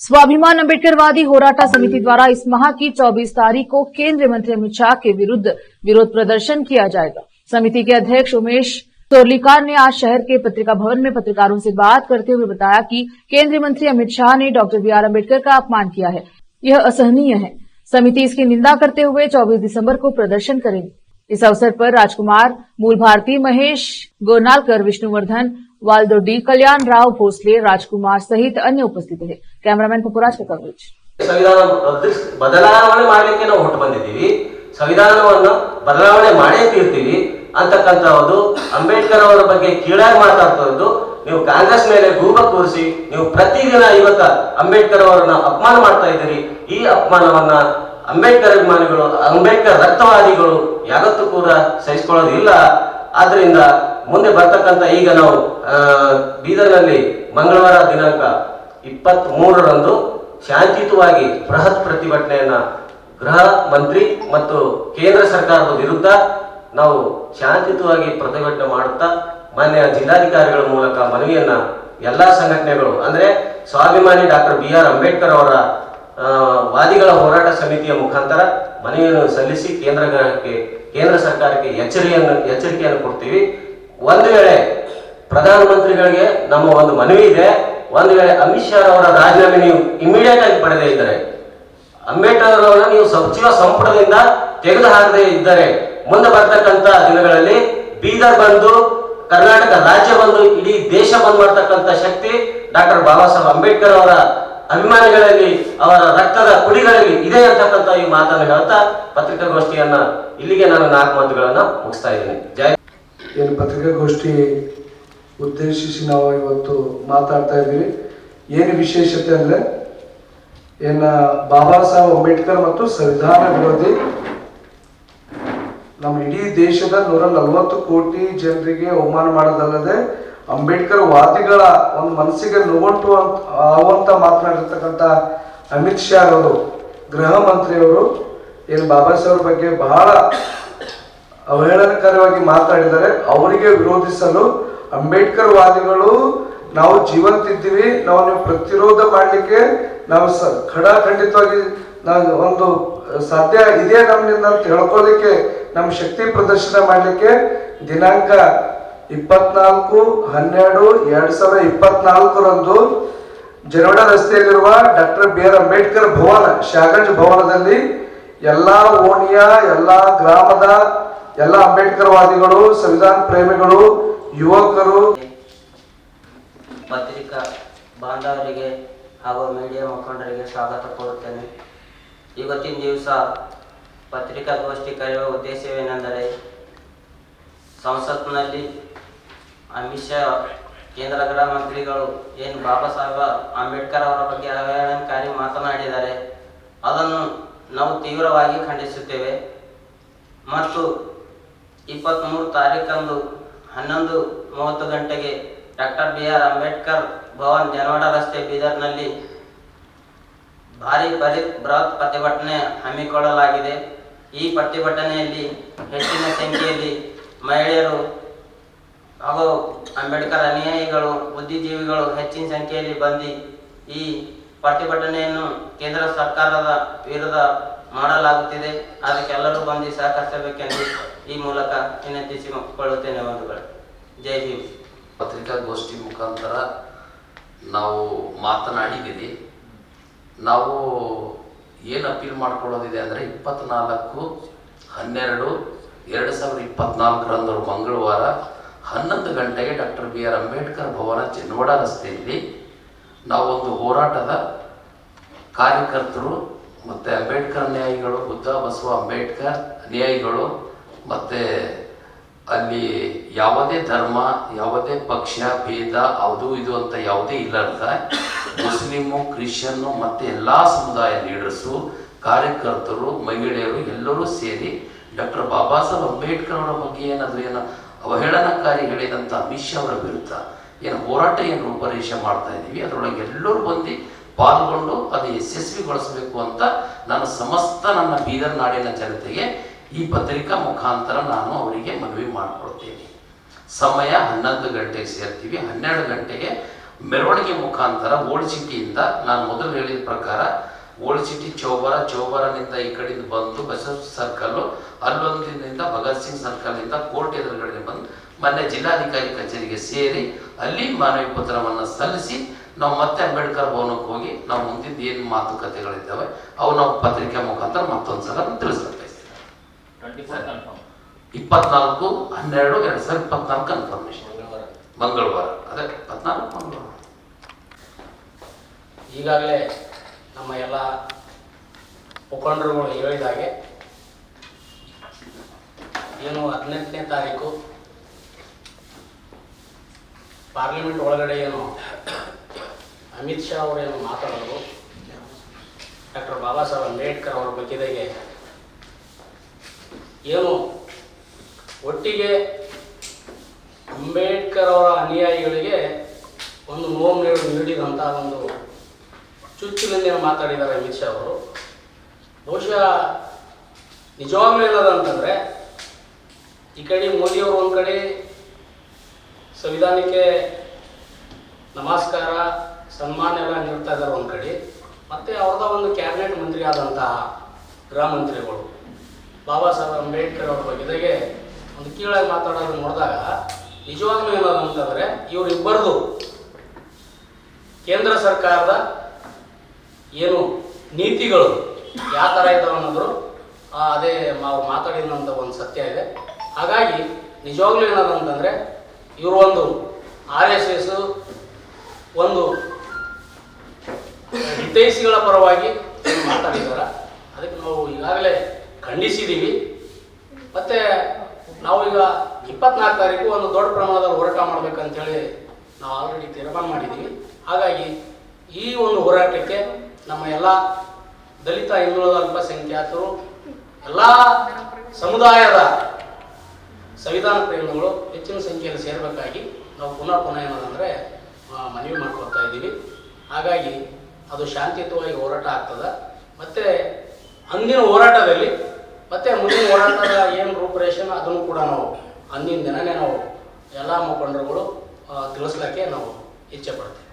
स्वाभिमान अंबेडकरवादी होराटा समिति द्वारा इस माह की 24 तारीख को केंद्रीय मंत्री अमित शाह के विरुद्ध विरोध प्रदर्शन किया जाएगा। समिति के अध्यक्ष उमेश तोरलीकार ने आज शहर के पत्रिका भवन में पत्रकारों से बात करते हुए बताया कि केंद्रीय मंत्री अमित शाह ने डॉक्टर बी.आर. अम्बेडकर का अपमान किया है, यह असहनीय है। समिति इसकी निंदा करते हुए 24 दिसंबर को प्रदर्शन करेगी। इस अवसर पर राजकुमार, मूल भारती, महेश गोरनालकर, विष्णुवर्धन, वाल्दोडी, कल्याण राव भोसले, राजकुमार सहित अन्य उपस्थित रहे। कैमरामैन पपुराज का कवरेज। ಸಂವಿಧಾನ ಬದಲಾವಣೆ ಮಾಡಲಿಕ್ಕೆ ನಾವು ಹೊರಟು ಬಂದಿದ್ದೀವಿ, ಸಂವಿಧಾನವನ್ನು ಬದಲಾವಣೆ ಮಾಡೇ ತೀರ್ತೀವಿ ಅಂತಕ್ಕಂಥ ಒಂದು ಅಂಬೇಡ್ಕರ್ ಅವರ ಬಗ್ಗೆ ಕೀಳಾಗಿ ಮಾತಾಡ್ತಿರೋದು ನೀವು ಕಾಂಗ್ರೆಸ್ ಮೇಲೆ ಗೂಬ ಕೂರಿಸಿ ನೀವು ಪ್ರತಿದಿನ ಇವತ್ತು ಅಂಬೇಡ್ಕರ್ ಅವರನ್ನ ಅಪಮಾನ ಮಾಡ್ತಾ ಇದ್ದೀರಿ। ಈ ಅಪಮಾನವನ್ನ ಅಂಬೇಡ್ಕರ್ ಅಭಿಮಾನಿಗಳು, ಅಂಬೇಡ್ಕರ್ ರಕ್ತವಾದಿಗಳು ಯಾವತ್ತೂ ಕೂಡ ಸಹಿಸಿಕೊಳ್ಳೋದಿಲ್ಲ। ಆದ್ರಿಂದ ಮುಂದೆ ಬರ್ತಕ್ಕಂಥ ಈಗ ನಾವು ಬೀದರ್ನಲ್ಲಿ ಮಂಗಳವಾರ ದಿನಾಂಕ 23ರಂದು ಶಾಂತಿಯುತವಾಗಿ ಬೃಹತ್ ಪ್ರತಿಭಟನೆಯನ್ನ ಗೃಹ ಮಂತ್ರಿ ಮತ್ತು ಕೇಂದ್ರ ಸರ್ಕಾರದ ವಿರುದ್ಧ ನಾವು ಶಾಂತಿಯುತವಾಗಿ ಪ್ರತಿಭಟನೆ ಮಾಡುತ್ತಾ ಮಾನ್ಯ ಜಿಲ್ಲಾಧಿಕಾರಿಗಳ ಮೂಲಕ ಮನವಿಯನ್ನ ಎಲ್ಲಾ ಸಂಘಟನೆಗಳು ಅಂದ್ರೆ ಸ್ವಾಭಿಮಾನಿ ಡಾಕ್ಟರ್ ಬಿ.ಆರ್. ಅಂಬೇಡ್ಕರ್ ಅವರ ವಾದಿಗಳ ಹೋರಾಟ ಸಮಿತಿಯ ಮುಖಾಂತರ ಮನವಿಯನ್ನು ಸಲ್ಲಿಸಿ ಕೇಂದ್ರ ಸರ್ಕಾರಕ್ಕೆ ಎಚ್ಚರಿಕೆಯನ್ನು ಕೊಡ್ತೀವಿ। ಒಂದು ವೇಳೆ ಪ್ರಧಾನಮಂತ್ರಿಗಳಿಗೆ ನಮ್ಮ ಒಂದು ಮನವಿ ಇದೆ, ಒಂದು ವೇಳೆ ಅಮಿತ್ ಶಾ ಅವರ ರಾಜೀನಾಮೆ ನೀವು ಇಮಿಡಿಯೇಟ್ ಆಗಿ ಪಡೆದೇ ಇದ್ದರೆ, ಅಂಬೇಡ್ಕರ್ ಅವರನ್ನು ನೀವು ಸಚಿವ ಸಂಪುಟದಿಂದ ತೆಗೆದು ಹಾಕದೇ ಇದ್ದರೆ ಮುಂದೆ ಬರ್ತಕ್ಕಂಥ ದಿನಗಳಲ್ಲಿ ಬೀದರ್ ಬಂದು, ಕರ್ನಾಟಕ ರಾಜ್ಯ ಬಂದು, ಇಡೀ ದೇಶ ಬಂದ್ ಮಾಡ್ತಕ್ಕಂಥ ಶಕ್ತಿ ಡಾಕ್ಟರ್ ಬಾಬಾ ಸಾಹೇಬ್ ಅಂಬೇಡ್ಕರ್ ಅವರ ಅಭಿಮಾನಿಗಳಲ್ಲಿ, ಅವರ ರಕ್ತದ ಕುಡಿಗಳಲ್ಲಿ ಇದೆ ಅಂತಕ್ಕಂಥ ಈ ಮಾತನ್ನು ಹೇಳ್ತಾ ಪತ್ರಿಕಾಗೋಷ್ಠಿಯನ್ನ ಇಲ್ಲಿಗೆ ನಾನು 4 ಮಾತುಗಳನ್ನ ಮುಗಿಸ್ತಾ ಇದ್ದೀನಿ। ಜೈ ಏನು ಪತ್ರಿಕಾಗೋಷ್ಠಿ ಉದ್ದೇಶಿಸಿ ನಾವು ಇವತ್ತು ಮಾತಾಡ್ತಾ ಇದ್ದೀವಿ। ಏನು ವಿಶೇಷತೆ ಅಂದರೆ ಬಾಬಾ ಸಾಹೇಬ್ ಅಂಬೇಡ್ಕರ್ ಮತ್ತು ಸಂವಿಧಾನ ವಿರೋಧಿ ನಮ್ಮ ಇಡೀ ದೇಶದ 140 ಕೋಟಿ ಜನರಿಗೆ ಅವಮಾನ ಮಾಡೋದಲ್ಲದೆ ಅಂಬೇಡ್ಕರ್ ವಾದಿಗಳ ಒಂದು ಮನಸ್ಸಿಗೆ ನೋವುಂಟು ಆಗುವಂತ ಮಾತನಾಡಿರ್ತಕ್ಕಂಥ ಅಮಿತ್ ಶಾ ಅವರು, ಗೃಹ ಮಂತ್ರಿಯವರು ಏನು ಬಾಬಾ ಸಾಹೇಬ್ ಬಗ್ಗೆ ಬಹಳ ಅವಹೇಳನಕಾರವಾಗಿ ಮಾತಾಡಿದ್ದಾರೆ। ಅವರಿಗೆ ವಿರೋಧಿಸಲು ಅಂಬೇಡ್ಕರ್ ವಾದಿಗಳು ನಾವು ಜೀವಂತಿದ್ದೀವಿ, ನಾವು ಪ್ರತಿರೋಧ ಮಾಡಲಿಕ್ಕೆ ನಾವು ಖಂಡಿತವಾಗಿ ನಾವು ಒಂದು ಸಾಧ್ಯ ಇದೆ ನಮ್ಮಿಂದ ಅಂತ ಹೇಳ್ಕೊಳ್ಳಿಕ್ಕೆ, ನಮ್ಮ ಶಕ್ತಿ ಪ್ರದರ್ಶನ ಮಾಡಲಿಕ್ಕೆ ದಿನಾಂಕ 24/12/2024ರಂದು ಜನವಡ ರಸ್ತೆಯಲ್ಲಿರುವ ಡಾಕ್ಟರ್ ಬಿ.ಆರ್. ಅಂಬೇಡ್ಕರ್ ಭವನ, ಶಾಗಂಜ್ ಭವನದಲ್ಲಿ ಎಲ್ಲಾ ಓಣಿಯ, ಎಲ್ಲಾ ಗ್ರಾಮದ ಎಲ್ಲ ಅಂಬೇಡ್ಕರ್ ವಾದಿಗಳು, ಸಂವಿಧಾನ ಪ್ರೇಮಿಗಳು, ಯುವಕರು, ಪತ್ರಿಕಾ ಬಾಂಧವರಿಗೆ ಹಾಗೂ ಮೀಡಿಯಾ ಮುಖಂಡರಿಗೆ ಸ್ವಾಗತ ಕೋರುತ್ತೇನೆ। ಇವತ್ತಿನ ದಿವಸ ಪತ್ರಿಕಾಗೋಷ್ಠಿ ಕರೆಯುವ ಉದ್ದೇಶವೇನೆಂದರೆ, ಸಂಸತ್ನಲ್ಲಿ ಅಮಿತ್ ಶಾ ಕೇಂದ್ರ ಗೃಹ ಮಂತ್ರಿಗಳು ಏನು ಬಾಬಾ ಸಾಹೇಬ ಅಂಬೇಡ್ಕರ್ ಅವರ ಬಗ್ಗೆ ಅವಹೇಳನಕಾರಿ ಮಾತನಾಡಿದ್ದಾರೆ, ಅದನ್ನು ನಾವು ತೀವ್ರವಾಗಿ ಖಂಡಿಸುತ್ತೇವೆ ಮತ್ತು 23 ತಾರೀಖಂದು 11:30 ಗಂಟೆಗೆ ಡಾಕ್ಟರ್ ಬಿ.ಆರ್. ಅಂಬೇಡ್ಕರ್ ಭವನ್, ಜನವಾಡ ರಸ್ತೆ, ಬೀದರ್ನಲ್ಲಿ ಭಾರಿ ಬೃಹತ್ ಪ್ರತಿಭಟನೆ ಹಮ್ಮಿಕೊಳ್ಳಲಾಗಿದೆ। ಈ ಪ್ರತಿಭಟನೆಯಲ್ಲಿ ಹೆಚ್ಚಿನ ಸಂಖ್ಯೆಯಲ್ಲಿ ಮಹಿಳೆಯರು ಹಾಗೂ ಅಂಬೇಡ್ಕರ್ ಅನುಯಾಯಿಗಳು, ಬುದ್ಧಿಜೀವಿಗಳು ಹೆಚ್ಚಿನ ಸಂಖ್ಯೆಯಲ್ಲಿ ಬಂದು ಈ ಪ್ರತಿಭಟನೆಯನ್ನು ಕೇಂದ್ರ ಸರ್ಕಾರದ ವಿರುದ್ಧ ಮಾಡಲಾಗುತ್ತಿದೆ, ಅದಕ್ಕೆಲ್ಲರೂ ಬಂದು ಸಹಕರಿಸಬೇಕೆಂದು ಈ ಮೂಲಕ ವಿನಂತಿಸಿಕೊಳ್ಳುತ್ತೇನೆ। ಬಂಧುಗಳು, ಜೈ ಭೀಮ್। ಪತ್ರಿಕಾಗೋಷ್ಠಿ ಮುಖಾಂತರ ನಾವು ಮಾತನಾಡಿದ್ದೀವಿ। ನಾವು ಏನು ಅಪೀಲ್ ಮಾಡ್ಕೊಳ್ಳೋದಿದೆ ಅಂದರೆ 24/12/2024ರಂದು ಮಂಗಳವಾರ 11 ಗಂಟೆಗೆ ಡಾಕ್ಟರ್ ಬಿ.ಆರ್. ಅಂಬೇಡ್ಕರ್ ಭವನ, ಜನವಾಡ ರಸ್ತೆಯಲ್ಲಿ ನಾವು ಒಂದು ಹೋರಾಟದ ಕಾರ್ಯಕರ್ತರು ಮತ್ತು ಅಂಬೇಡ್ಕರ್ ಅನುಯಾಯಿಗಳು, ಬುದ್ಧ ಬಸವ ಅಂಬೇಡ್ಕರ್ ಅನುಯಾಯಿಗಳು, ಮತ್ತು ಅಲ್ಲಿ ಯಾವುದೇ ಧರ್ಮ, ಯಾವುದೇ ಪಕ್ಷ ಭೇದ ಅದು ಇದು ಅಂತ ಯಾವುದೇ ಇಲ್ಲದ ಮುಸ್ಲಿಮು, ಕ್ರಿಶ್ಚಿಯನ್ನು ಮತ್ತು ಎಲ್ಲ ಸಮುದಾಯ ಲೀಡರ್ಸು, ಕಾರ್ಯಕರ್ತರು, ಮಹಿಳೆಯರು ಎಲ್ಲರೂ ಸೇರಿ ಡಾಕ್ಟರ್ ಬಾಬಾ ಸಾಹೇಬ್ ಅಂಬೇಡ್ಕರ್ ಅವರ ಬಗ್ಗೆ ಏನು ಅವಹೇಳನಕಾರಿ ಹೇಳಿದಂಥ ಅಮಿತ್ ಶಾ ಅವರ ವಿರುದ್ಧ ಹೋರಾಟ ರೂಪರೇಷ ಮಾಡ್ತಾ ಇದ್ದೀವಿ, ಅದರೊಳಗೆ ಎಲ್ಲರೂ ಬಂದು ಪಾಲ್ಗೊಂಡು ಅದು ಯಶಸ್ವಿಗೊಳಿಸಬೇಕು ಅಂತ ನಾನು ಸಮಸ್ತ ನನ್ನ ಬೀದರ್ ನಾಡಿನ ಜನತೆಗೆ ಈ ಪತ್ರಿಕಾ ಮುಖಾಂತರ ನಾನು ಅವರಿಗೆ ಮನವಿ ಮಾಡಿಕೊಳ್ತೇನೆ। ಸಮಯ 11 ಗಂಟೆಗೆ ಸೇರ್ತೀವಿ, 12 ಗಂಟೆಗೆ ಮೆರವಣಿಗೆ ಮುಖಾಂತರ ಓಲ್ಡ್ ಸಿಟಿಯಿಂದ ನಾನು ಮೊದಲು ಹೇಳಿದ ಪ್ರಕಾರ ಓಲ್ಡ್ ಸಿಟಿ ಚೌಬಾರನಿಂದ ಈ ಕಡೆಯಿಂದ ಬಂದು ಬಸವ ಸರ್ಕಲ್ಲು, ಅಲ್ಲೊಂದಿನಿಂದ ಭಗತ್ ಸಿಂಗ್ ಸರ್ಕಲ್ನಿಂದ ಕೋರ್ಟ್ ಎದುರುಗಡೆ ಬಂದು ಮೊನ್ನೆ ಜಿಲ್ಲಾಧಿಕಾರಿ ಕಚೇರಿಗೆ ಸೇರಿ ಅಲ್ಲಿ ಮಾನವಿ ಪತ್ರವನ್ನು ಸಲ್ಲಿಸಿ ನಾವು ಮತ್ತೆ ಅಂಬೇಡ್ಕರ್ ಭವನಕ್ಕೆ ಹೋಗಿ ನಾವು ಮುಂದಿನ ಏನು ಮಾತುಕತೆಗಳಿದ್ದಾವೆ ಅವು ನಾವು ಪತ್ರಿಕೆ ಮುಖಾಂತರ ಮತ್ತೊಂದು ಸಲ ತಿಳಿಸ್ಬೇಕಾಗ್ತದೆ. 24/12/2024 ಕನ್ಫರ್ಮೇಶನ್ ಮಂಗಳವಾರ. ಅದೇ 14 ಮಂಗಳವಾರ. ಈಗಾಗಲೇ ನಮ್ಮ ಎಲ್ಲ ಮುಖಂಡರುಗಳು ಹೇಳಿದಾಗೆ ಏನು 18ನೇ ತಾರೀಕು ಪಾರ್ಲಿಮೆಂಟ್ ಒಳಗಡೆ ಏನು ಅಮಿತ್ ಶಾ ಅವರೇನು ಮಾತಾಡೋದು ಡಾಕ್ಟರ್ ಬಾಬಾ ಸಾಹೇಬ್ ಅಂಬೇಡ್ಕರ್ ಅವರ ಬಗ್ಗೆದಾಗೆ ಏನು ಒಟ್ಟಿಗೆ ಅಂಬೇಡ್ಕರ್ ಅವರ ಅನುಯಾಯಿಗಳಿಗೆ ಒಂದು ನೋವು ನೀಡಿದಂಥ ಒಂದು ಚುಚ್ಚುಲಿಂದ ಮಾತಾಡಿದ್ದಾರೆ ಅಮಿತ್ ಶಾ ಅವರು. ಬಹುಶಃ ನಿಜವಾಗ್ಲೂ ಏನದಂತಂದರೆ ಈ ಕಡೆ ಮೋದಿಯವರು ಒಂದು ಕಡೆ ಸಂವಿಧಾನಕ್ಕೆ ನಮಸ್ಕಾರ ಸನ್ಮಾನ ಎಲ್ಲ ನೀಡ್ತಾ ಇದ್ದಾರೆ ಒಂದು ಕಡೆ, ಮತ್ತು ಅವ್ರದ ಒಂದು ಕ್ಯಾಬಿನೆಟ್ ಮಂತ್ರಿ ಆದಂತಹ ಗೃಹ ಮಂತ್ರಿಗಳು ಬಾಬಾ ಸಾಹೇಬ್ ಅಂಬೇಡ್ಕರ್ ಅವ್ರ ಬಗ್ಗೆದಾಗೆ ಒಂದು ಕೀಳಾಗಿ ಮಾತಾಡೋದು ನೋಡಿದಾಗ ನಿಜವಾಗ್ಲೂ ಏನದಂತಂದರೆ ಇವರಿಬ್ಬರದು ಕೇಂದ್ರ ಸರ್ಕಾರದ ಏನು ನೀತಿಗಳು ಯಾವ ಥರ ಇದ್ದಾವೆ ಅನ್ನೋದ್ರು ಅದೇ ನಾವು ಮಾತಾಡಿದಂಥ ಒಂದು ಸತ್ಯ ಇದೆ. ಹಾಗಾಗಿ ನಿಜವಾಗ್ಲೂ ಏನದಂತಂದರೆ ಇವರು ಒಂದು RSS ಒಂದು ಹಿತೈಷಿಗಳ ಪರವಾಗಿ ಮಾತಾಡಿದ್ದಾರೆ. ಅದಕ್ಕೆ ನಾವು ಈಗಾಗಲೇ ಖಂಡಿಸಿದ್ದೀವಿ. ಮತ್ತು ನಾವು ಈಗ 24 ತಾರೀಕು ಒಂದು ದೊಡ್ಡ ಪ್ರಮಾಣದಲ್ಲಿ ಹೋರಾಟ ಮಾಡಬೇಕಂತೇಳಿ ನಾವು ಆಲ್ರೆಡಿ ತೀರ್ಮಾನ ಮಾಡಿದ್ದೀವಿ. ಹಾಗಾಗಿ ಈ ಒಂದು ಹೋರಾಟಕ್ಕೆ ನಮ್ಮ ಎಲ್ಲ ದಲಿತ ಹಿಂದುಳಿದ ಅಲ್ಪಸಂಖ್ಯಾತರು ಎಲ್ಲ ಸಮುದಾಯದ ಸಂವಿಧಾನ ಪ್ರೇಮಿಗಳು ಹೆಚ್ಚಿನ ಸಂಖ್ಯೆಯಲ್ಲಿ ಸೇರಬೇಕಾಗಿ ನಾವು ಪುನಃ ಏನದಂದರೆ ಮನವಿ ಮಾಡ್ಕೊಳ್ತಾ ಇದ್ದೀವಿ. ಹಾಗಾಗಿ ಅದು ಶಾಂತಿಯುತವಾಗಿ ಹೋರಾಟ ಆಗ್ತದೆ. ಮತ್ತು ಅಂದಿನ ಹೋರಾಟದಲ್ಲಿ ಮತ್ತು ಮುಂದಿನ ಹೋರಾಟದ ಏನು ರೂಪುರೇಷೆ ಅದನ್ನು ಕೂಡ ನಾವು ಅಂದಿನ ದಿನವೇ ನಾವು ಎಲ್ಲ ಮುಖಂಡರುಗಳು ತಿಳಿಸ್ಲಿಕ್ಕೆ ನಾವು ಇಚ್ಛೆ ಪಡ್ತೇವೆ.